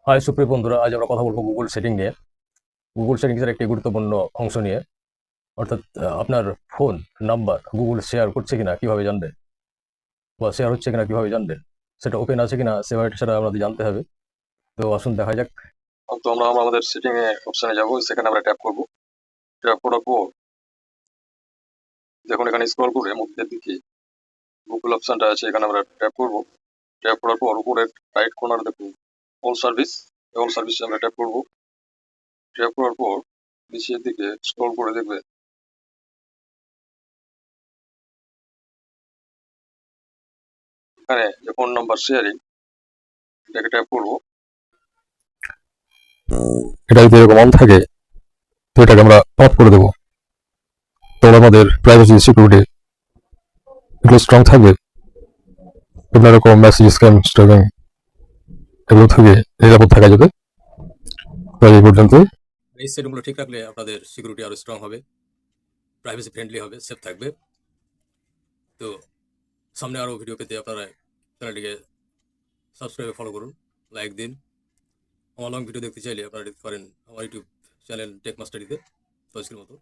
High সুপ্রিয় বন্ধুরা, আজ আমরা কথা বলবো গুগল সেটিং নিয়ে। গুগল সেটিংসের একটি গুরুত্বপূর্ণ অংশ নিয়ে, অর্থাৎ আপনার ফোন নাম্বার গুগল শেয়ার করছে কিনা কিভাবে জানবেন, বা শেয়ার হচ্ছে কিনা কিভাবে জানবেন, সেটা ওপেন আছে কিনা সেটা আমাদের জানতে হবে। তো আসুন দেখা যাক। তো আমরা আমাদের সেটিং এ অপশনে যাব, সেখানে আমরা ট্যাপ করব। ট্যাপ করার পর দেখুন এখানে স্ক্রল করে মুখের দিকে গুগল অপশনটা আছে, এখানে আমরা ট্যাপ করব। ট্যাপ করার পর উপরের রাইট কর্নার দেখুন অল সার্ভিস আমরা ট্যাপ করব। ট্যাপ করার পর নিচের দিকে স্ক্রল করে দেখবে এখানে যে ফোন নাম্বার শেয়ারিং, এটাকে ট্যাপ করবো। এটা যদি এরকম অন থাকে তো এটাকে আমরা অফ করে দেবো। তাহলে আমাদের প্রাইভেসি সিকিউরিটি এগুলো স্ট্রং থাকবে। বিভিন্ন রকম মেসেজ স্ক্যাম স্ট্যাকিং এগুলো থেকে নিরাপদ থাকা যাবে। তাই এই পর্যন্ত। এই সেটিংগুলো ঠিক রাখলে আপনাদের সিকিউরিটি আরো স্ট্রং হবে, প্রাইভেসি ফ্রেন্ডলি হবে, সেফ থাকবে। তো সামনে আরো ভিডিও পেতে আপনারা চ্যানেলটিকে সাবস্ক্রাইব ফলো করুন, লাইক দিন। আমার লং ভিডিও দেখতে চাইলে আপনারা দেখতে পারেন আমার ইউটিউব চ্যানেল টেক মাস্টারিতে। তো আজকের মতো